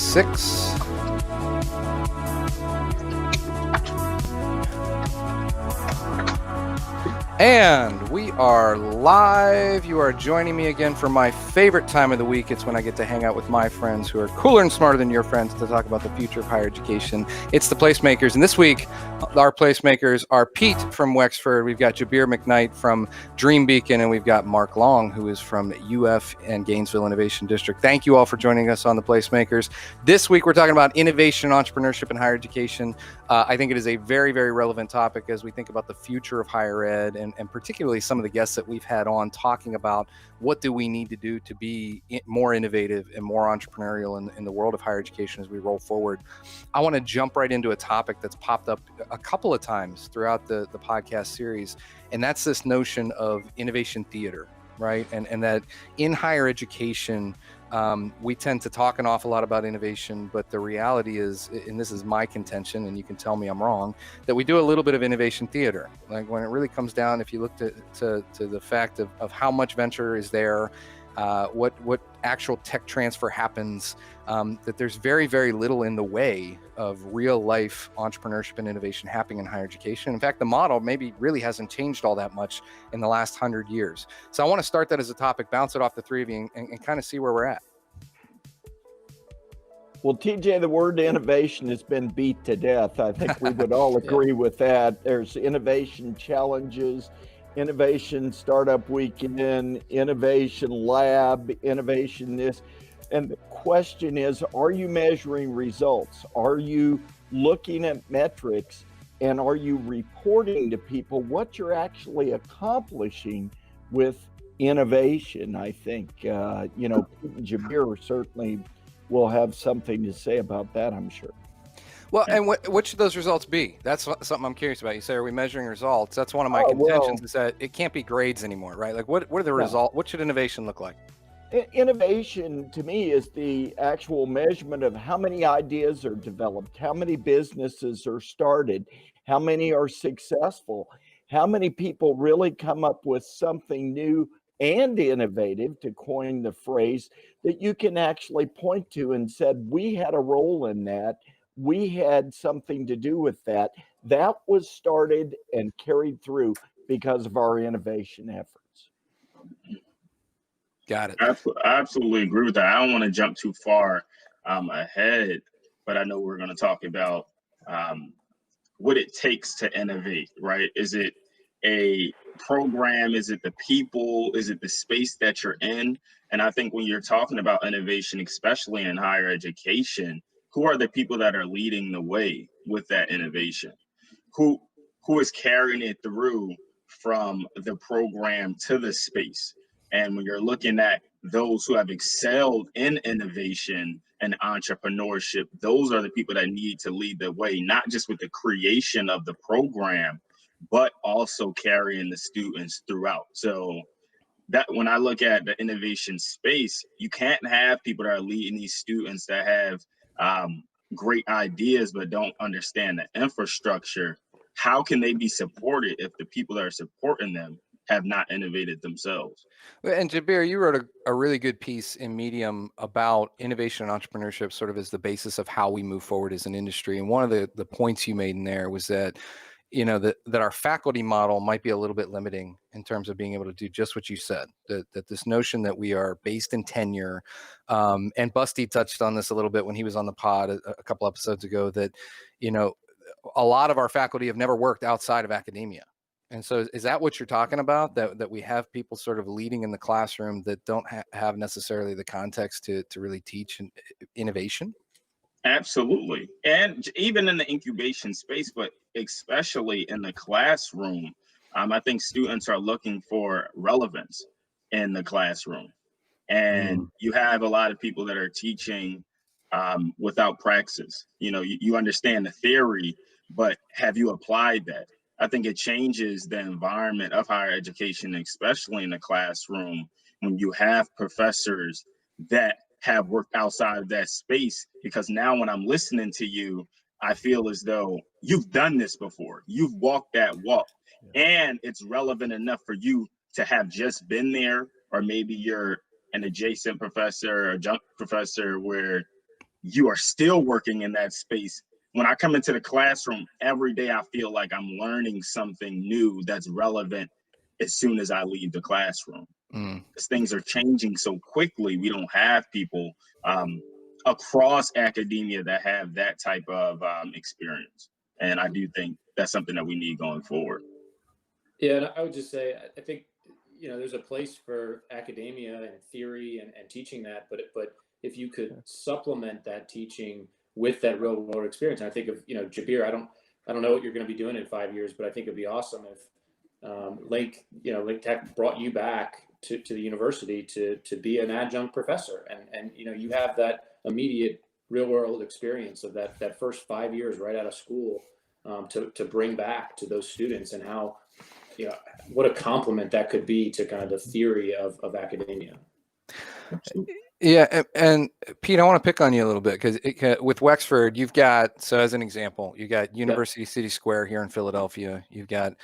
6. And we are live. You are joining me again for my favorite time of the week. It's when I get to hang out with my friends who are cooler and smarter than your friends to talk about the future of higher education. It's the Placemakers. And this week, our Placemakers are Pete from Wexford. We've got Jabir McKnight from Dream Beacon, and we've got Mark Long, who is from UF and Gainesville Innovation District. Thank you all for joining us on the Placemakers. This week, we're talking about innovation, entrepreneurship, and higher education. I think it is a very, very relevant topic as we think about the future of higher ed, and particularly some of the guests that we've had on talking about what do we need to do to be more innovative and more entrepreneurial in the world of higher education as we roll forward. I want to jump right into a topic that's popped up a couple of times throughout the podcast series, and that's this notion of innovation theater, right? And that in higher education, we tend to talk an awful lot about innovation, but the reality is, and this is my contention, and you can tell me I'm wrong, that we do a little bit of innovation theater. Like when it really comes down, if you look to the fact of how much venture is there, what actual tech transfer happens, that there's very, very little in the way of real life entrepreneurship and innovation happening in higher education. In fact, the model maybe really hasn't changed all that much in the last 100 years. So I want to start that as a topic, bounce it off the three of you, and kind of see where we're at. Well, TJ, the word innovation has been beat to death. I think we would all agree with that. There's innovation challenges, innovation startup weekend, innovation lab, innovation this. And the question is, are you measuring results? Are you looking at metrics? And are you reporting to people what you're actually accomplishing with innovation? I think, Pete and Jabir certainly will have something to say about that, I'm sure. Well, and what should those results be? That's something I'm curious about. You say, are we measuring results? That's one of my contentions, is that it can't be grades anymore, right? Like what are the results? What should innovation look like? Innovation to me is the actual measurement of how many ideas are developed, how many businesses are started, how many are successful, how many people really come up with something new and innovative, to coin the phrase, that you can actually point to and said, we had a role in that. We had something to do with that. That was started and carried through because of our innovation efforts. Got it. I absolutely agree with that. I don't want to jump too far ahead, but I know we're going to talk about what it takes to innovate, right? Is it a program? Is it the people? Is it the space that you're in? And I think when you're talking about innovation, especially in higher education, who are the people that are leading the way with that innovation? Who is carrying it through from the program to the space? And when you're looking at those who have excelled in innovation and entrepreneurship, those are the people that need to lead the way, not just with the creation of the program, but also carrying the students throughout. So that when I look at the innovation space, you can't have people that are leading these students that have great ideas but don't understand the infrastructure. How can they be supported if the people that are supporting them have not innovated themselves? And Jabir, you wrote a really good piece in Medium about innovation and entrepreneurship sort of as the basis of how we move forward as an industry. And one of the points you made in there was that, that our faculty model might be a little bit limiting in terms of being able to do just what you said, that this notion that we are based in tenure, and Busty touched on this a little bit when he was on the pod a couple episodes ago, that, a lot of our faculty have never worked outside of academia. And so is that what you're talking about, that we have people sort of leading in the classroom that don't have necessarily the context to really teach innovation? Absolutely. And even in the incubation space, but especially in the classroom, I think students are looking for relevance in the classroom. And you have a lot of people that are teaching without praxis. You understand the theory, but have you applied that? I think it changes the environment of higher education, especially in the classroom, when you have professors that have worked outside of that space. Because now when I'm listening to you, I feel as though you've done this before. You've walked that walk, and it's relevant enough for you to have just been there, or maybe you're an adjacent professor or adjunct professor where you are still working in that space. When I come into the classroom every day, I feel like I'm learning something new that's relevant as soon as I leave the classroom. Because things are changing so quickly, we don't have people across academia that have that type of experience. And I do think that's something that we need going forward. Yeah, and I would just say, I think, there's a place for academia and theory and teaching that, but if you could supplement that teaching with that real world experience, and I think of, Jabir, I don't know what you're going to be doing in 5 years, but I think it'd be awesome if Lake Tech brought you back to the university to be an adjunct professor, and you have that immediate real world experience of that first 5 years right out of school, to bring back to those students, and how what a compliment that could be to kind of the theory of academia. Yeah, and Pete, I want to pick on you a little bit because with Wexford, you've got, so as an example, you got University City Square here in Philadelphia. You've got,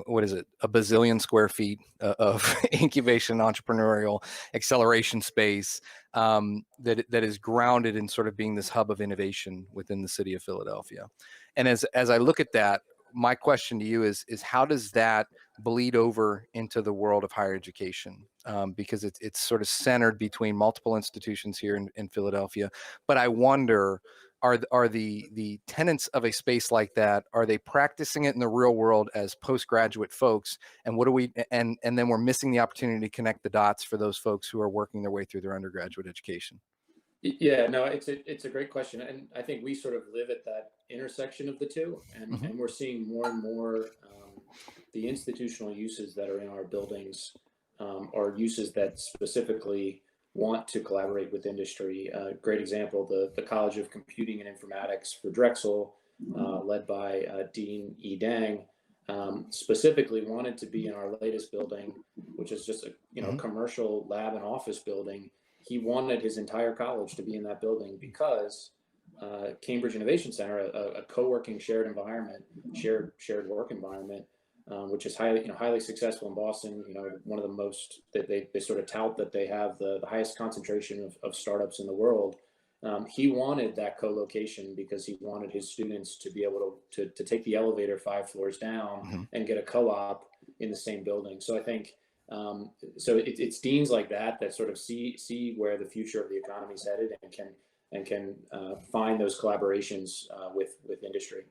what is it, a bazillion square feet of incubation, entrepreneurial acceleration space that is grounded in sort of being this hub of innovation within the city of Philadelphia. And as I look at that, my question to you is how does that bleed over into the world of higher education? Because it's sort of centered between multiple institutions here in Philadelphia. But I wonder, are the tenants of a space like that, are they practicing it in the real world as postgraduate folks? And what do we, and then we're missing the opportunity to connect the dots for those folks who are working their way through their undergraduate education? Yeah, no, it's a great question, and I think we sort of live at that intersection of the two, and we're seeing more and more the institutional uses that are in our buildings are uses that specifically want to collaborate with industry. Great example, the College of Computing and Informatics for Drexel, led by Dean E. Dang, specifically wanted to be in our latest building, which is just a commercial lab and office building. He wanted his entire college to be in that building because Cambridge Innovation Center, a co-working shared environment, shared work environment, which is highly successful in Boston. One of the most that they sort of tout that they have the highest concentration of startups in the world. He wanted that co-location because he wanted his students to be able to take the elevator 5 floors down and get a co-op in the same building. So I think. So it's deans like that sort of see where the future of the economy is headed and can find those collaborations with industry.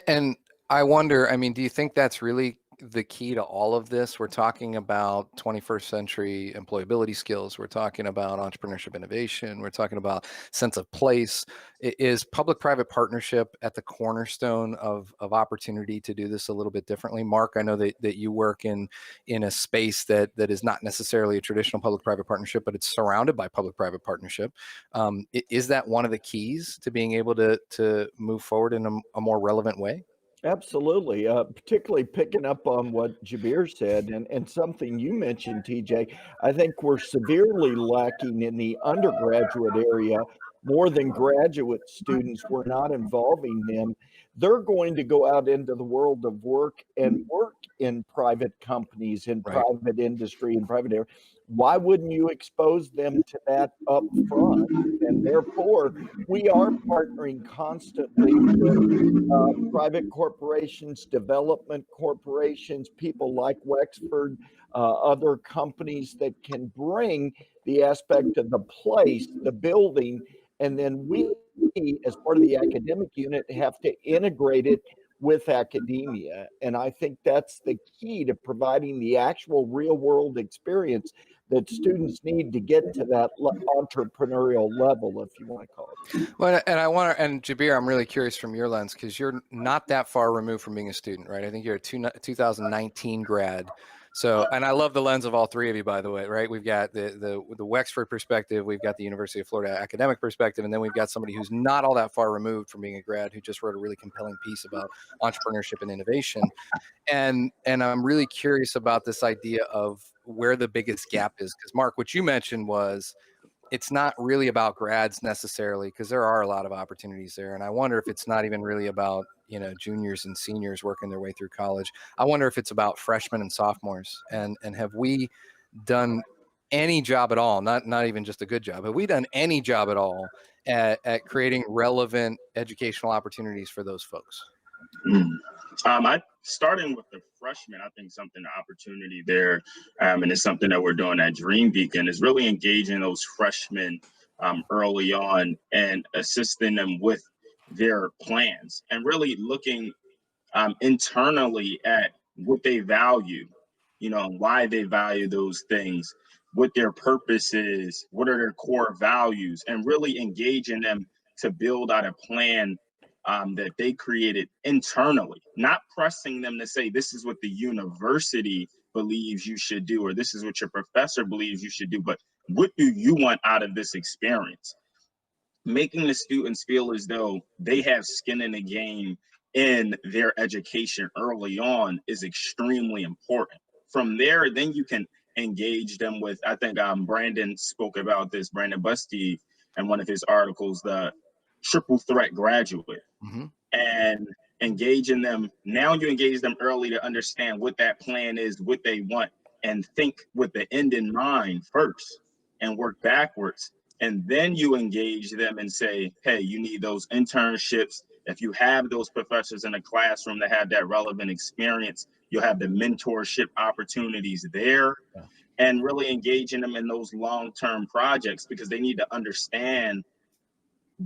And I wonder, I mean, do you think that's really the key to all of this? We're talking about 21st century employability skills. We're talking about entrepreneurship innovation. We're talking about sense of place. Is public-private partnership at the cornerstone of opportunity to do this a little bit differently? Mark, I know that you work in a space that is not necessarily a traditional public-private partnership, but it's surrounded by public-private partnership. Is that one of the keys to being able to move forward in a more relevant way? Absolutely. Particularly picking up on what Jabir said and something you mentioned, TJ. I think we're severely lacking in the undergraduate area more than graduate students. We're not involving them. They're going to go out into the world of work and work in private companies, in private industry, in private area. Why wouldn't you expose them to that up front? And therefore, we are partnering constantly with private corporations, development corporations, people like Wexford, other companies that can bring the aspect of the place, the building, and then we, as part of the academic unit, have to integrate it with academia. And I think that's the key to providing the actual real world experience that students need to get to that entrepreneurial level, if you want to call it. Well, and Jabir, I'm really curious from your lens, because you're not that far removed from being a student, right? I think you're a 2019 grad. So, and I love the lens of all three of you, by the way, right? We've got the Wexford perspective, we've got the University of Florida academic perspective, and then we've got somebody who's not all that far removed from being a grad who just wrote a really compelling piece about entrepreneurship and innovation. And I'm really curious about this idea of where the biggest gap is, because Mark, what you mentioned was it's not really about grads necessarily, because there are a lot of opportunities there. And I wonder if it's not even really about, juniors and seniors working their way through college. I wonder if it's about freshmen and sophomores. And have we done any job at all, not even just a good job, have we done any job at all at creating relevant educational opportunities for those folks? I starting with the freshmen, I think something the opportunity there, and it's something that we're doing at Dream Beacon is really engaging those freshmen early on and assisting them with their plans and really looking internally at what they value, and why they value those things, what their purpose is, what are their core values, and really engaging them to build out a plan that they created internally, not pressing them to say, this is what the university believes you should do, or this is what your professor believes you should do, but what do you want out of this experience? Making the students feel as though they have skin in the game in their education early on is extremely important. From there, then you can engage them with, I think Brandon spoke about this, Brandon Busty, in one of his articles, the triple threat graduate. Mm-hmm. And engaging them. Now you engage them early to understand what that plan is, what they want, and think with the end in mind first and work backwards. And then you engage them and say, hey, you need those internships. If you have those professors in the classroom that have that relevant experience, you'll have the mentorship opportunities there. Yeah. And really engaging them in those long-term projects because they need to understand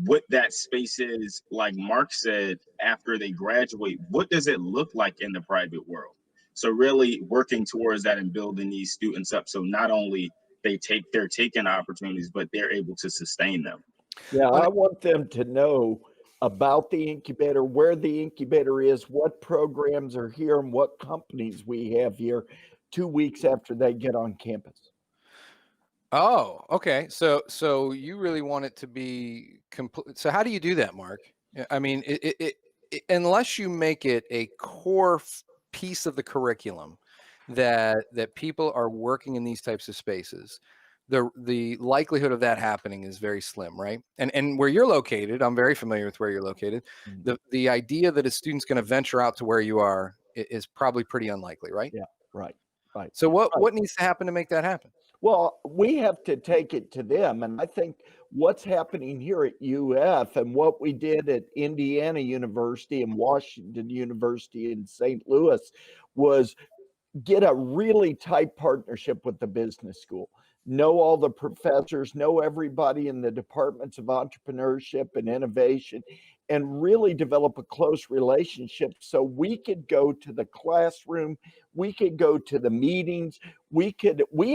what that space is. Like Mark said, after they graduate, what does it look like in the private world? So really working towards that and building these students up. So not only they're taking opportunities, but they're able to sustain them. Yeah, I want them to know about the incubator, where the incubator is, what programs are here, and what companies we have here 2 weeks after they get on campus. Oh, okay. So you really want it to be complete. So how do you do that, Mark? I mean, unless you make it a core piece of the curriculum that people are working in these types of spaces, the likelihood of that happening is very slim, right? And where you're located, I'm very familiar with where you're located. The idea that a student's going to venture out to where you are is probably pretty unlikely, right? Yeah, right. So what needs to happen to make that happen? Well, we have to take it to them. And I think what's happening here at UF and what we did at Indiana University and Washington University in St. Louis was get a really tight partnership with the business school. Know all the professors, know everybody in the departments of entrepreneurship and innovation, and really develop a close relationship so we could go to the classroom, we could go to the meetings, we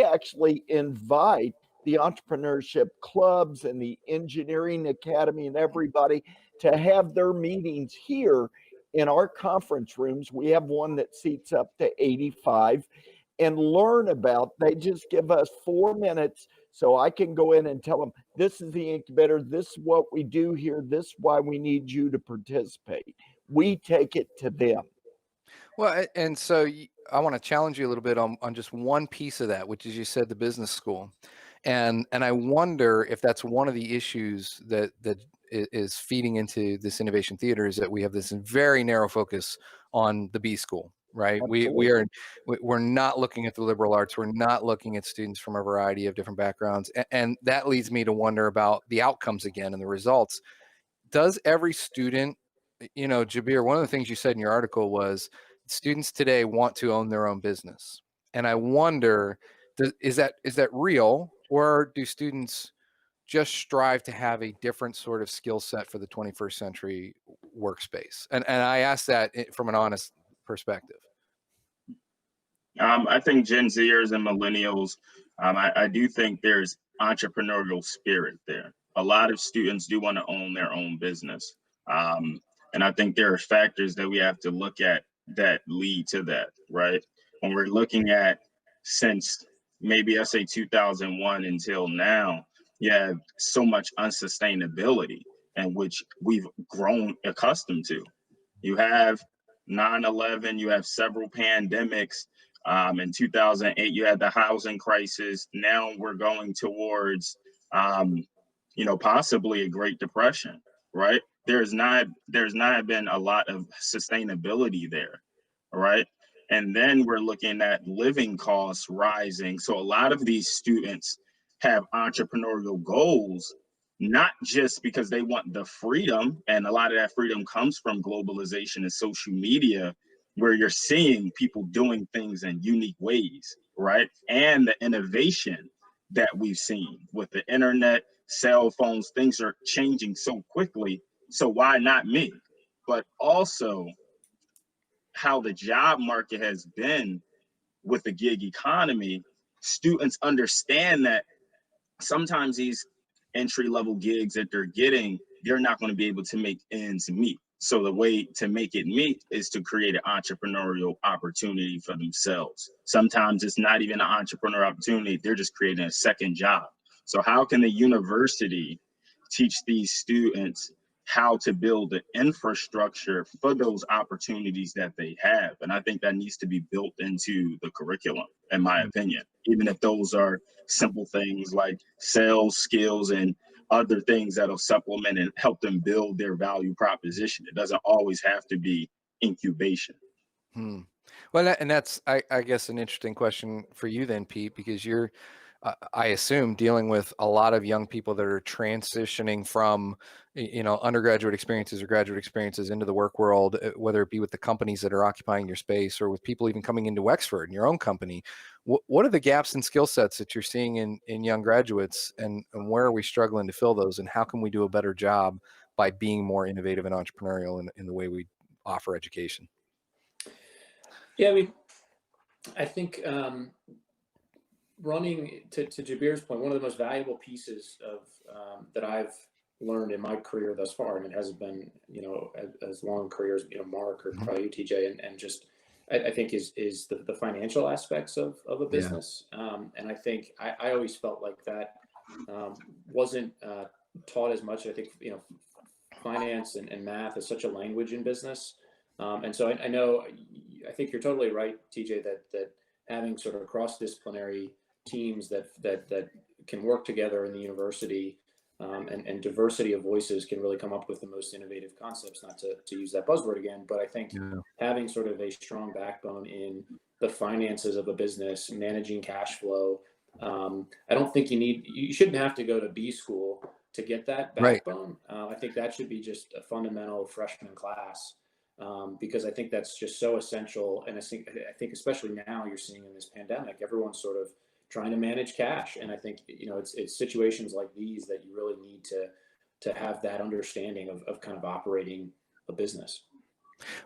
actually invite the entrepreneurship clubs and the engineering academy and everybody to have their meetings here in our conference rooms. We have one that seats up to 85 and learn about. They just give us 4 minutes so I can go in and tell them, this is the incubator, this is what we do here, this is why we need you to participate. We take it to them. Well, and so I want to challenge you a little bit on just one piece of that, which is you said the business school. And I wonder if that's one of the issues that is feeding into this innovation theater, is that we have this very narrow focus on the B school, right? We're not looking at the liberal arts. We're not looking at students from a variety of different backgrounds. And that leads me to wonder about the outcomes again and the results. Does every student, Jabir, one of the things you said in your article was students today want to own their own business. And I wonder, is that real, or do students just strive to have a different sort of skill set for the 21st century workspace? And I ask that from an honest perspective. I think Gen Zers and millennials, I do think there's entrepreneurial spirit there. A lot of students do want to own their own business. And I think there are factors that we have to look at that lead to that, right? When we're looking at since maybe I say 2001 until now, you have so much unsustainability in which we've grown accustomed to. You have 9/11, you have several pandemics. In 2008, you had the housing crisis. Now we're going towards, possibly a Great Depression, right? There's not been a lot of sustainability there, right? And then we're looking at living costs rising. So a lot of these students have entrepreneurial goals, not just because they want the freedom, and a lot of that freedom comes from globalization and social media, where you're seeing people doing things in unique ways, right? And the innovation that we've seen with the internet, cell phones, things are changing so quickly. So why not me? But also how the job market has been with the gig economy, students understand that sometimes these entry level gigs that they're getting, they're not going to be able to make ends meet. So the way to make it meet is to create an entrepreneurial opportunity for themselves. Sometimes it's not even an entrepreneurial opportunity, they're just creating a second job. So how can the university teach these students how to build the infrastructure for those opportunities that they have? And I think that needs to be built into the curriculum, in my opinion, even if those are simple things like sales skills and other things that'll supplement and help them build their value proposition. It doesn't always have to be incubation. Well, and that's, I guess, an interesting question for you then, Pete, because you're, I assume, dealing with a lot of young people that are transitioning from, undergraduate experiences or graduate experiences into the work world, whether it be with the companies that are occupying your space or with people even coming into Wexford in your own company. What are the gaps in skill sets that you're seeing in young graduates, and where are we struggling to fill those, and how can we do a better job by being more innovative and entrepreneurial in the way we offer education? Yeah, I mean, I think running to Jabir's point, one of the most valuable pieces of that I've learned in my career thus far, and it hasn't been, as long a career as, Mark or probably you, TJ, and just, I think is the financial aspects of a business. And I think I always felt like that wasn't taught as much. I think, finance and math is such a language in business. And so I think you're totally right, TJ, that having sort of cross-disciplinary teams that can work together in the university, and diversity of voices can really come up with the most innovative concepts, not to use that buzzword again, but I think having sort of a strong backbone in the finances of a business, managing cash flow. I don't think you shouldn't have to go to B school to get that backbone. I think that should be just a fundamental freshman class. Because I think that's just so essential. And I think especially now you're seeing in this pandemic, everyone's sort of trying to manage cash. And I think, it's situations like these that you really need to have that understanding of kind of operating a business.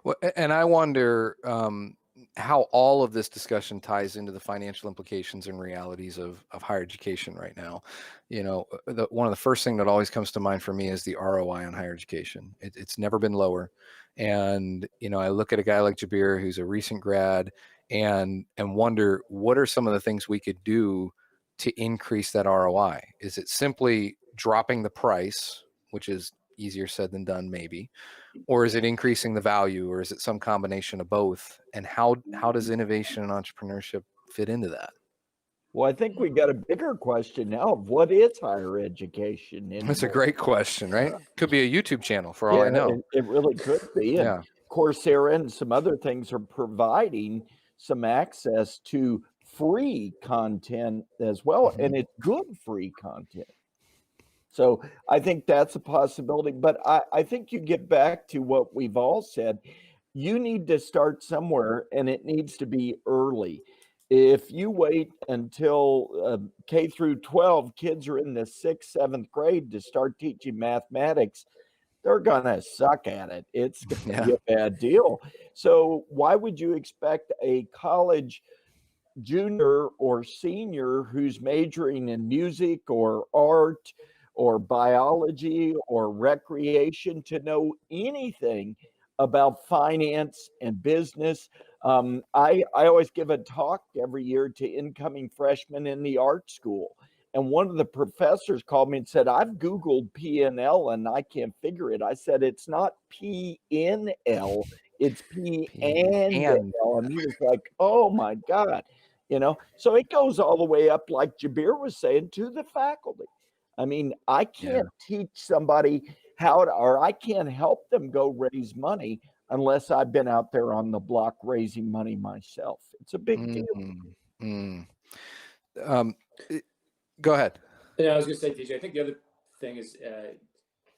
Well, and I wonder how all of this discussion ties into the financial implications and realities of higher education right now. One of the first thing that always comes to mind for me is the ROI on higher education. It's never been lower. And, I look at a guy like Jabir, who's a recent grad, and wonder, what are some of the things we could do to increase that ROI? Is it simply dropping the price, which is easier said than done, maybe? Or is it increasing the value, or is it some combination of both? And how does innovation and entrepreneurship fit into that? Well, I think we got a bigger question now of what is higher education anymore? That's a great question, right? Could be a YouTube channel for all I know. It really could be. And Coursera and some other things are providing some access to free content as well. And it's good free content. So I think that's a possibility. But I think you get back to what we've all said. You need to start somewhere, and it needs to be early. If you wait until K through 12, kids are in the 6th, 7th grade to start teaching mathematics, they're going to suck at it. It's going to be a bad deal. So why would you expect a college junior or senior who's majoring in music or art or biology or recreation to know anything about finance and business? I always give a talk every year to incoming freshmen in the art school. And one of the professors called me and said, I've Googled PNL and I can't figure it. I said, it's not PNL, it's P&L. And he was like, oh my God. So it goes all the way up, like Jabir was saying, to the faculty. I mean, I can't teach somebody or I can't help them go raise money unless I've been out there on the block raising money myself. It's a big deal. Mm. Go ahead. Yeah, I was going to say, TJ, I think the other thing is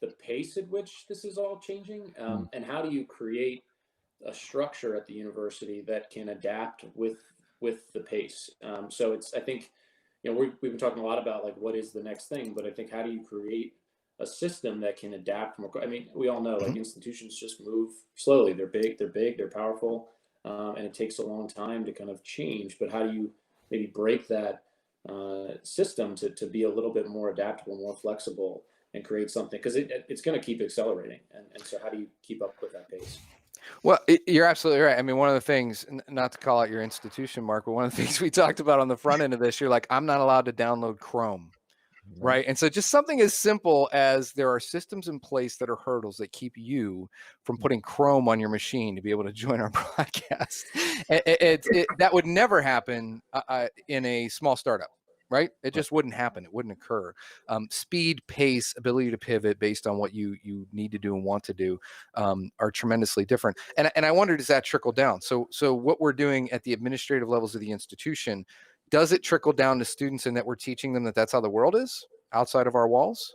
the pace at which this is all changing, and how do you create a structure at the university that can adapt with the pace. So I think, we've been talking a lot about like what is the next thing, but I think how do you create a system that can adapt more? I mean, we all know like institutions just move slowly. They're big, they're powerful, and it takes a long time to kind of change. But how do you maybe break that system to be a little bit more adaptable, more flexible, and create something? Because it's going to keep accelerating, and so how do you keep up with that pace? Well, you're absolutely right. I mean, one of the things, not to call out your institution, Mark, but one of the things we talked about on the front end of this, you're like, I'm not allowed to download Chrome. Right. And so just something as simple as there are systems in place that are hurdles that keep you from putting Chrome on your machine to be able to join our broadcast. That would never happen in a small startup. Right. It just wouldn't happen. It wouldn't occur. Speed, pace, ability to pivot based on what you need to do and want to do are tremendously different. And I wonder, does that trickle down? So what we're doing at the administrative levels of the institution, does it trickle down to students in that we're teaching them that that's how the world is outside of our walls?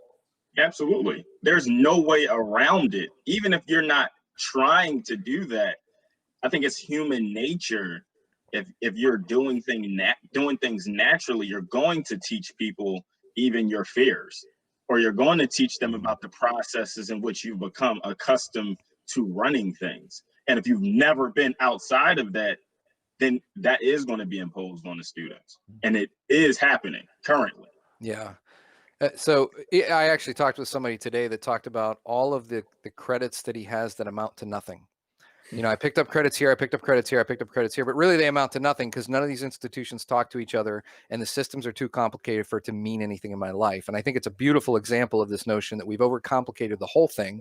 Absolutely. There's no way around it. Even if you're not trying to do that, I think it's human nature. If you're doing things naturally, you're going to teach people even your fears, or you're going to teach them about the processes in which you've become accustomed to running things. And if you've never been outside of that, then that is going to be imposed on the students. And it is happening currently. Yeah. So I actually talked with somebody today that talked about all of the credits that he has that amount to nothing. I picked up credits here, I picked up credits here, I picked up credits here, but really they amount to nothing because none of these institutions talk to each other and the systems are too complicated for it to mean anything in my life. And I think it's a beautiful example of this notion that we've overcomplicated the whole thing.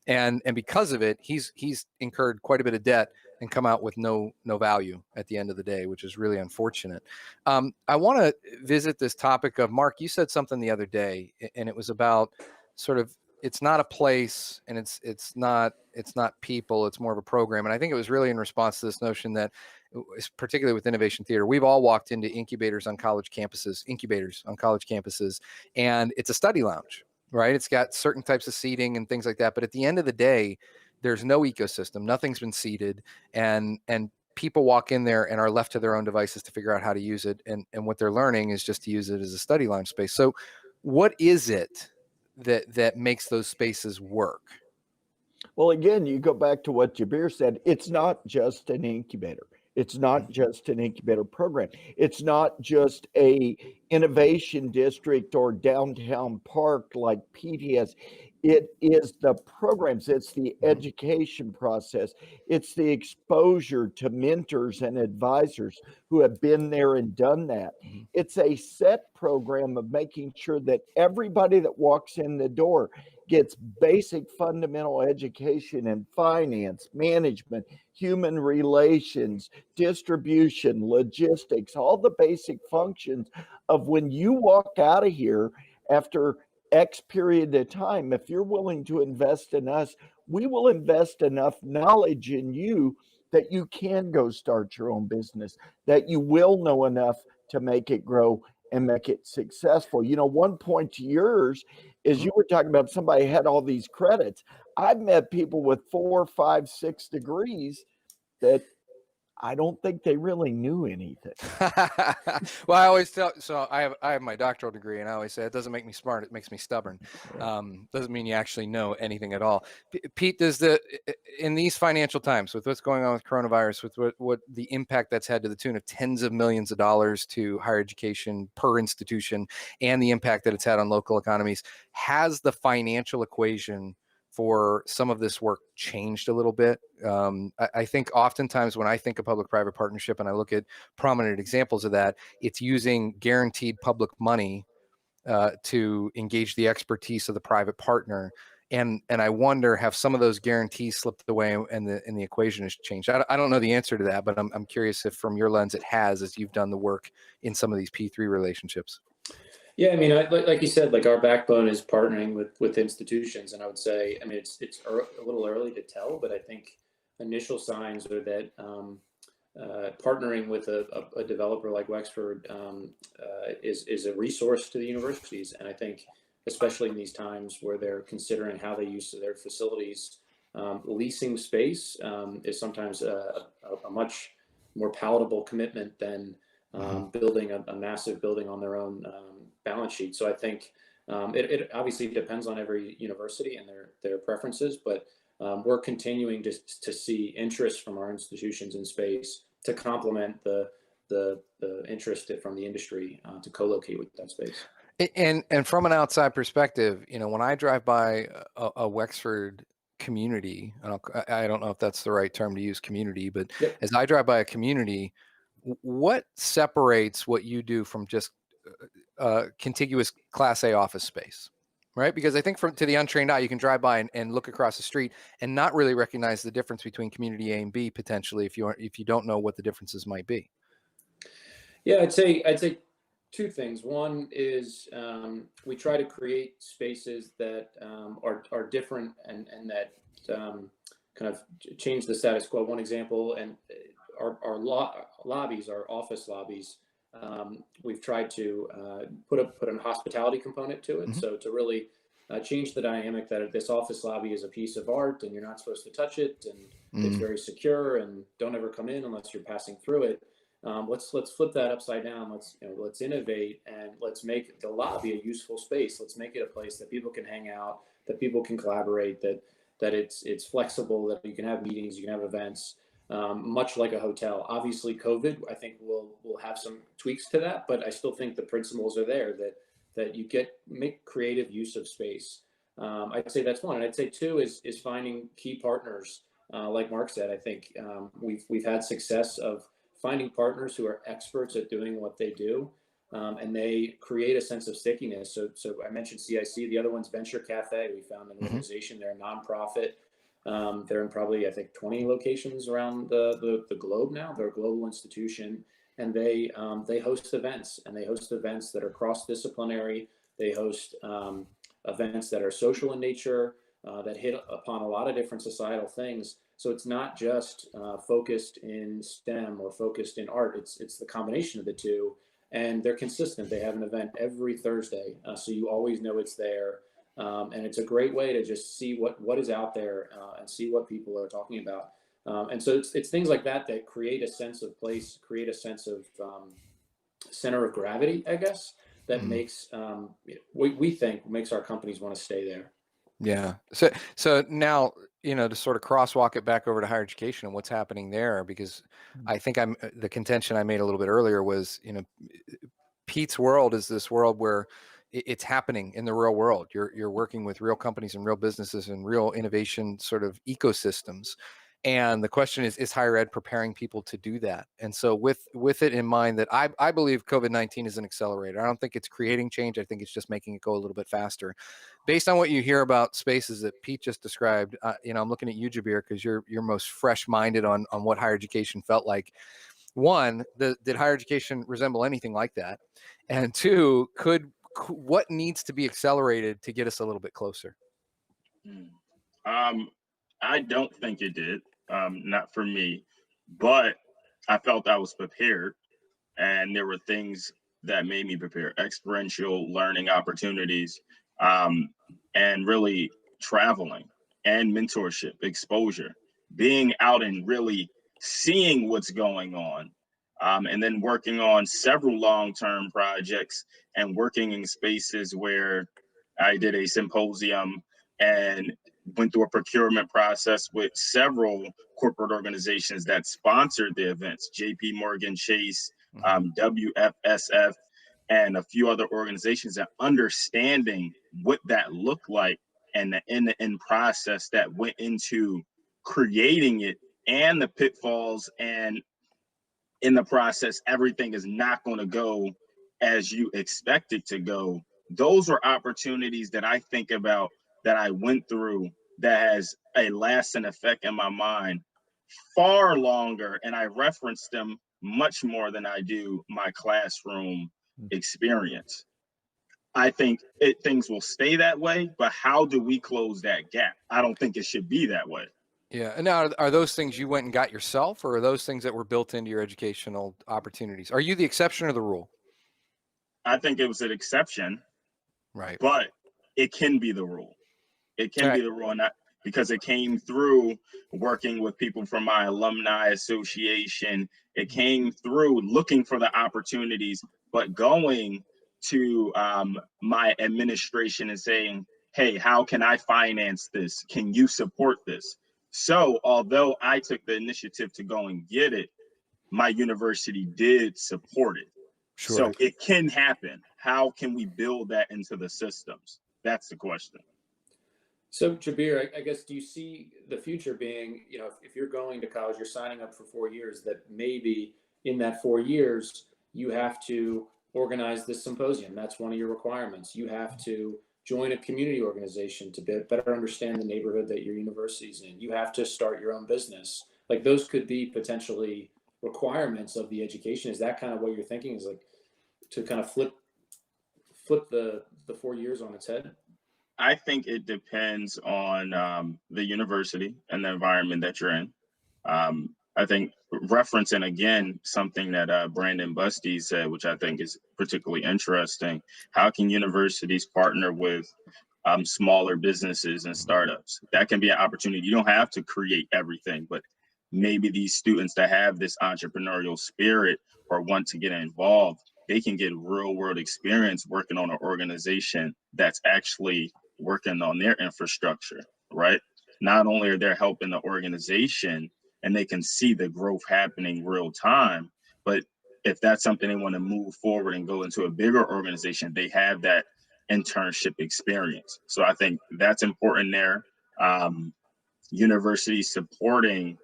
And because of it, he's incurred quite a bit of debt and come out with no value at the end of the day, which is really unfortunate. I want to visit this topic of, Mark, you said something the other day, and it was about sort of, it's not a place and it's not people, it's more of a program. And I think it was really in response to this notion that, particularly with Innovation Theater, we've all walked into incubators on college campuses, and it's a study lounge. Right. It's got certain types of seating and things like that. But at the end of the day, there's no ecosystem. Nothing's been seeded. And people walk in there and are left to their own devices to figure out how to use it. And what they're learning is just to use it as a study lounge space. So what is it that makes those spaces work? Well, again, you go back to what Jabir said. It's not just an incubator. It's not just an incubator program. It's not just a innovation district or downtown park like PTS. It is the programs. It's the education process. It's the exposure to mentors and advisors who have been there and done that. It's a set program of making sure that everybody that walks in the door gets basic fundamental education in finance, management, human relations, distribution, logistics, all the basic functions of when you walk out of here after X period of time. If you're willing to invest in us, we will invest enough knowledge in you that you can go start your own business, that you will know enough to make it grow and make it successful. One point to yours is you were talking about somebody had all these credits. I've met people with 4, 5, 6 degrees that I don't think they really knew anything. Well, I always tell, so I have my doctoral degree, and I always say it doesn't make me smart, it makes me stubborn. Doesn't mean you actually know anything at all. Pete, in these financial times, with what's going on with coronavirus, with what the impact that's had to the tune of tens of millions of dollars to higher education per institution, and the impact that it's had on local economies, has the financial equation for some of this work changed a little bit? I think oftentimes when I think of public-private partnership and I look at prominent examples of that, it's using guaranteed public money to engage the expertise of the private partner. And I wonder, have some of those guarantees slipped away and the equation has changed? I don't know the answer to that, but I'm curious if from your lens it has, as you've done the work in some of these P3 relationships. Yeah, I mean, like you said, like our backbone is partnering with institutions, and I would say, I mean, it's a little early to tell, but I think initial signs are that partnering with a developer like Wexford is a resource to the universities. And I think, especially in these times where they're considering how they use their facilities, leasing space is sometimes a much more palatable commitment than building a massive building on their own balance sheet. So I think it obviously depends on every university and their preferences, but we're continuing to see interest from our institutions in space to complement the interest from the industry to co-locate with that space. And from an outside perspective, when I drive by a Wexford community, and I don't know if that's the right term to use, community, but Yep. as I drive by a community, what separates what you do from just contiguous Class A office space? Right? Because I think to the untrained eye, you can drive by and look across the street and not really recognize the difference between community A and B potentially if you don't know what the differences might be. Yeah, I'd say two things. One is we try to create spaces that are different and that kind of change the status quo. One example, and our lobbies, our office lobbies, we've tried to put a hospitality component to it. Mm-hmm. So to really change the dynamic that this office lobby is a piece of art and you're not supposed to touch it, and it's very secure, and don't ever come in unless you're passing through it. Let's flip that upside down. Let's innovate, and let's make the lobby a useful space. Let's make it a place that people can hang out, that people can collaborate, that it's flexible, that you can have meetings, you can have events, much like a hotel. Obviously, COVID, I think will have some tweaks to that, but I still think the principles are there that you make creative use of space. I'd say that's one, and I'd say two is finding key partners. Like Mark said, I think we've had success of finding partners who are experts at doing what they do, and they create a sense of stickiness. So I mentioned CIC. The other one's Venture Cafe. We found an organization. They're a nonprofit. They're in probably, I think, 20 locations around the globe now. They're a global institution, and they host events, and they host events that are cross-disciplinary. They host events that are social in nature, that hit upon a lot of different societal things. So it's not just focused in STEM or focused in art. It's the combination of the two, and they're consistent. They have an event every Thursday, so you always know it's there, and it's a great way to just see what is out there and see what people are talking about. And so it's things like that create a sense of place, create a sense of center of gravity, I guess, that makes we think makes our companies want to stay there. Yeah. So now, to sort of crosswalk it back over to higher education and what's happening there, because I think the contention I made a little bit earlier was, Pete's world is this world where it's happening in the real world. You're working with real companies and real businesses and real innovation sort of ecosystems. And the question is higher ed preparing people to do that? And so with it in mind, that I believe COVID-19 is an accelerator. I don't think it's creating change. I think it's just making it go a little bit faster. Based on what you hear about spaces that Pete just described, I'm looking at you, Jabir, because you're most fresh-minded on what higher education felt like. One, did higher education resemble anything like that? And two, what needs to be accelerated to get us a little bit closer? I don't think it did. Not for me, but I felt I was prepared, and there were things that made me prepare: experiential learning opportunities, and really traveling and mentorship, exposure, being out and really seeing what's going on, and then working on several long-term projects and working in spaces where I did a symposium and went through a procurement process with several corporate organizations that sponsored the events: JP Morgan Chase, WFSF, and a few other organizations, and understanding what that looked like and the end-to-end process that went into creating it, and the pitfalls, and in the process everything is not going to go as you expect it to go. Those are opportunities that I think about, that I went through, that has a lasting effect in my mind far longer, and I reference them much more than I do my classroom experience. I think things will stay that way, but how do we close that gap? I don't think it should be that way. Yeah. And now, are those things you went and got yourself, or are those things that were built into your educational opportunities? Are you the exception or the rule? I think it was an exception, Right. but it can be the rule. It can be Right. the rule, and because it came through working with people from my alumni association. It came through looking for the opportunities, but going to my administration and saying, hey, how can I finance this? Can you support this? So although I took the initiative to go and get it, my university did support it. Sure. So it can happen. How can we build that into the systems? That's the question. So Jabir, I guess, do you see the future being, if you're going to college, you're signing up for 4 years, that maybe in that 4 years, you have to organize this symposium. That's one of your requirements. You have to join a community organization to better understand the neighborhood that your university's in. You have to start your own business. Like, those could be potentially requirements of the education. Is that kind of what you're thinking, is like to kind of flip the 4 years on its head? I think it depends on the university and the environment that you're in. I think referencing again something that Brandon Busty said, which I think is particularly interesting, how can universities partner with smaller businesses and startups? That can be an opportunity. You don't have to create everything, but maybe these students that have this entrepreneurial spirit or want to get involved, they can get real world experience working on an organization that's actually working on their infrastructure, right? Not only are they helping the organization and they can see the growth happening real time, but if that's something they want to move forward and go into a bigger organization, they have that internship experience. So I think that's important there. Universities supporting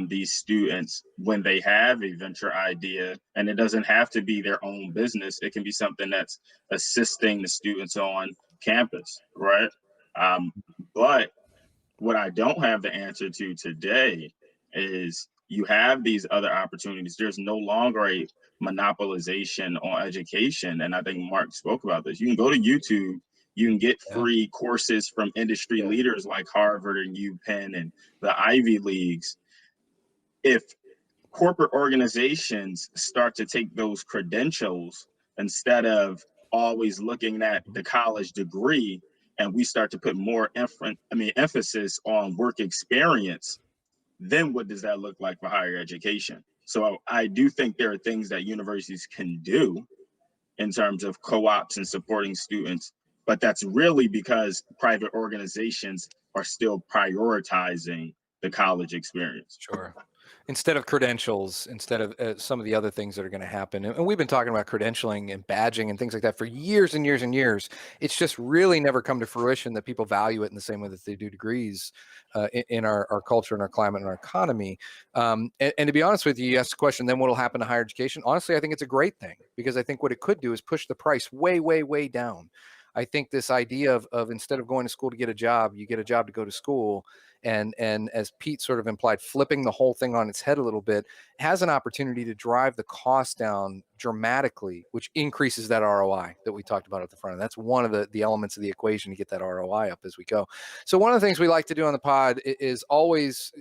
these students when they have a venture idea, and it doesn't have to be their own business. It can be something that's assisting the students on campus, right? Um, but what I don't have the answer to today is you have these other opportunities. There's no longer a monopolization on education. And I think Mark spoke about this. You can go to YouTube, you can get free courses from industry leaders like Harvard and UPenn and the Ivy Leagues. If corporate organizations start to take those credentials instead of always looking at the college degree, and we start to put more emphasis on work experience, then what does that look like for higher education? So I do think there are things that universities can do in terms of co-ops and supporting students, but that's really because private organizations are still prioritizing the college experience. Sure. Instead of credentials, instead of some of the other things that are going to happen. And we've been talking about credentialing and badging and things like that for years and years and years. It's just really never come to fruition that people value it in the same way that they do degrees in our culture and our climate and our economy. And to be honest with you, you asked the question, then what will happen to higher education? Honestly, I think it's a great thing, because I think what it could do is push the price way, way, way down. I think this idea of instead of going to school to get a job, you get a job to go to school. And as Pete sort of implied, flipping the whole thing on its head a little bit has an opportunity to drive the cost down dramatically, which increases that ROI that we talked about at the front. And that's one of the elements of the equation to get that ROI up as we go. So one of the things we like to do on the pod is always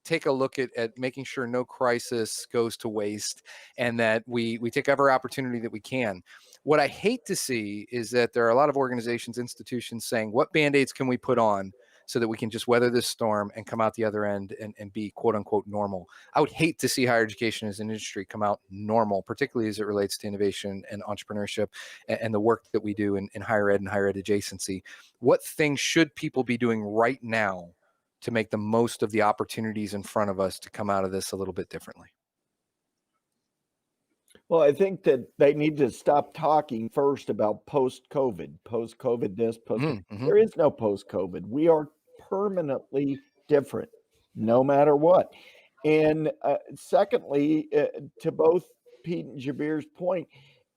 take a look at making sure no crisis goes to waste, and that we take every opportunity that we can. What I hate to see is that there are a lot of organizations, institutions saying, what Band-Aids can we put on so that we can just weather this storm and come out the other end and be quote unquote normal. I would hate to see higher education as an industry come out normal, particularly as it relates to innovation and entrepreneurship and the work that we do in higher ed and higher ed adjacency. What things should people be doing right now to make the most of the opportunities in front of us to come out of this a little bit differently? Well, I think that they need to stop talking first about post-COVID this, There is no post-COVID. We are permanently different, no matter what. And secondly, to both Pete and Jabir's point,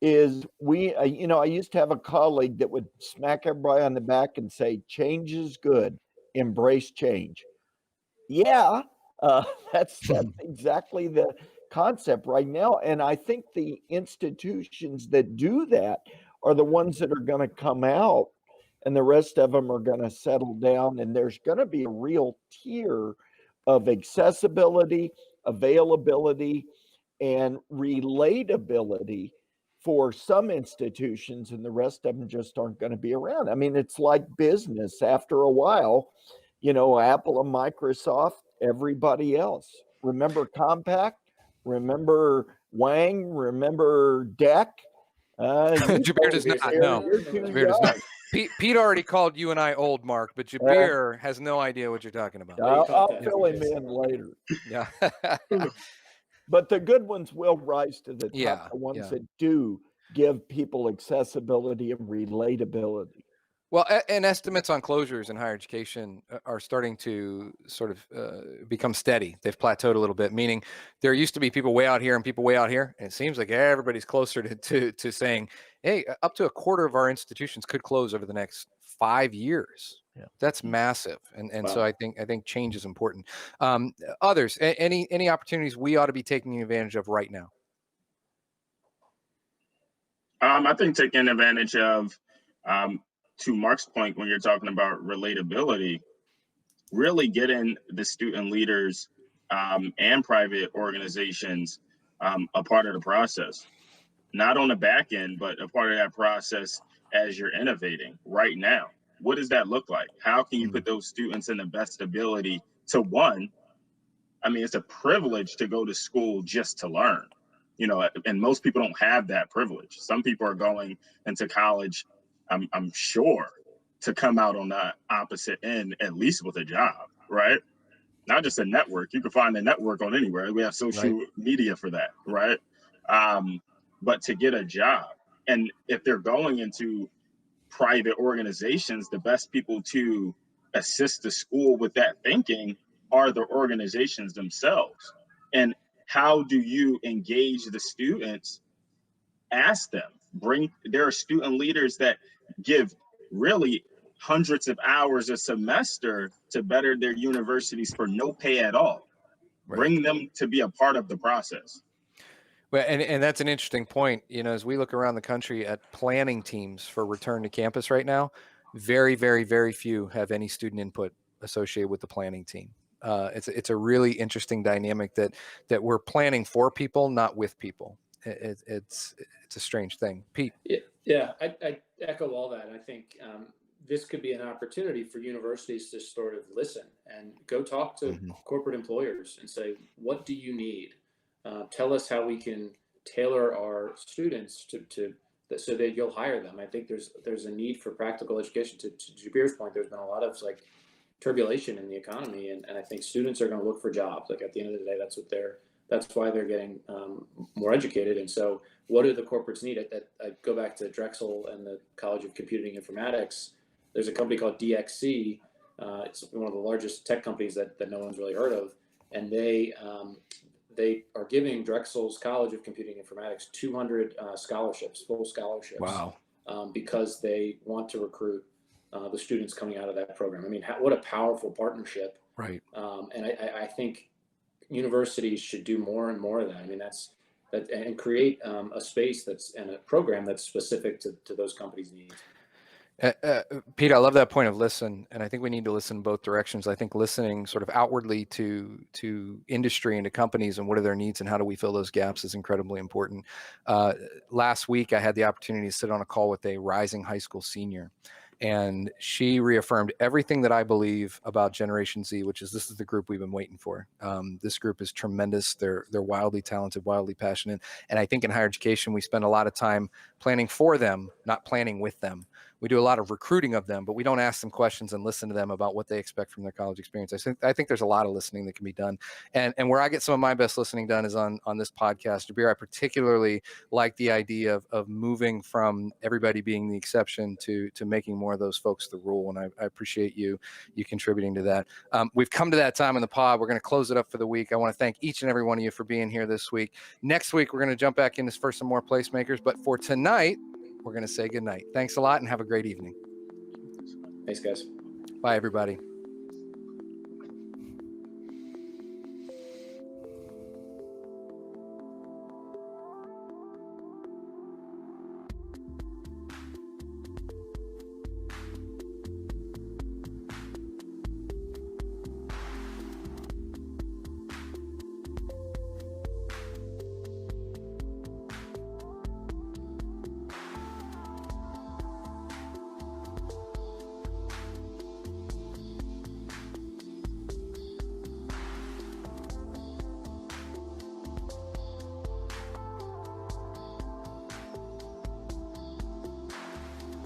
is I used to have a colleague that would smack everybody on the back and say, change is good, embrace change. Yeah, that's exactly the concept right now. And I think the institutions that do that are the ones that are going to come out, and the rest of them are going to settle down. And there's going to be a real tier of accessibility, availability, and relatability for some institutions, and the rest of them just aren't going to be around. I mean, it's like business. After a while, Apple and Microsoft, everybody else. Remember Compaq? Remember Wang? Remember DEC? Jabir does not. No, You're too Jabir does not. young. Pete already called you and I old, Mark, but Jabir has no idea what you're talking about. I'll fill him in later. Yeah. But the good ones will rise to the top, Yeah, the ones that do give people accessibility and relatability. Well, and estimates on closures in higher education are starting to sort of become steady. They've plateaued a little bit, meaning there used to be people way out here and people way out here. And it seems like everybody's closer to saying, hey, up to a quarter of our institutions could close over the next 5 years. Yeah. That's massive. And wow. So I think change is important. Others, any opportunities we ought to be taking advantage of right now? I think taking advantage of, to Mark's point, when you're talking about relatability, really getting the student leaders and private organizations a part of the process, not on the back end, but a part of that process as you're innovating right now. What does that look like? How can you put those students in the best ability to, one, I mean, it's a privilege to go to school just to learn, and most people don't have that privilege. Some people are going into college, I'm sure, to come out on the opposite end, at least with a job, right? Not just a network. You can find a network on anywhere. We have social media for that, right? But to get a job, and if they're going into private organizations, the best people to assist the school with that thinking are the organizations themselves. And how do you engage the students? Ask them. There are student leaders that give really hundreds of hours a semester to better their universities for no pay at all. Right. Bring them to be a part of the process. Well, and that's an interesting point. As we look around the country at planning teams for return to campus right now, very, very, very few have any student input associated with the planning team. It's a really interesting dynamic that we're planning for people, not with people. It's a strange thing. Pete. Yeah, I echo all that. I think this could be an opportunity for universities to sort of listen and go talk to corporate employers and say, what do you need? Tell us how we can tailor our students to so that you'll hire them. I think there's a need for practical education. To Jabir's point, there's been a lot of turbulation in the economy, and I think students are going to look for jobs. At the end of the day, that's why they're getting more educated. And so what do the corporates need? I go back to Drexel and the College of Computing Informatics. There's a company called DXC. It's one of the largest tech companies that no one's really heard of. And they are giving Drexel's College of Computing Informatics 200 scholarships, full scholarships. Wow. Because they want to recruit the students coming out of that program. I mean, what a powerful partnership. Right. And I think universities should do more and more of that. I mean, and create a space and a program that's specific to those companies' needs. Pete, I love that point of listen, and I think we need to listen in both directions. I think listening sort of outwardly to industry and to companies and what are their needs and how do we fill those gaps is incredibly important. Last week, I had the opportunity to sit on a call with a rising high school senior, and she reaffirmed everything that I believe about Generation Z, which is this is the group we've been waiting for. This group is tremendous. They're wildly talented, wildly passionate, and I think in higher education we spend a lot of time planning for them, not planning with them. We do a lot of recruiting of them, but we don't ask them questions and listen to them about what they expect from their college experience. I think there's a lot of listening that can be done. And where I get some of my best listening done is on this podcast. Jabir, I particularly like the idea of moving from everybody being the exception to making more of those folks the rule. And I appreciate you contributing to that. We've come to that time in the pod. We're going to close it up for the week. I want to thank each and every one of you for being here this week. Next week, we're going to jump back into for some more placemakers. But for tonight, we're going to say goodnight. Thanks a lot and have a great evening. Thanks, guys. Bye, everybody.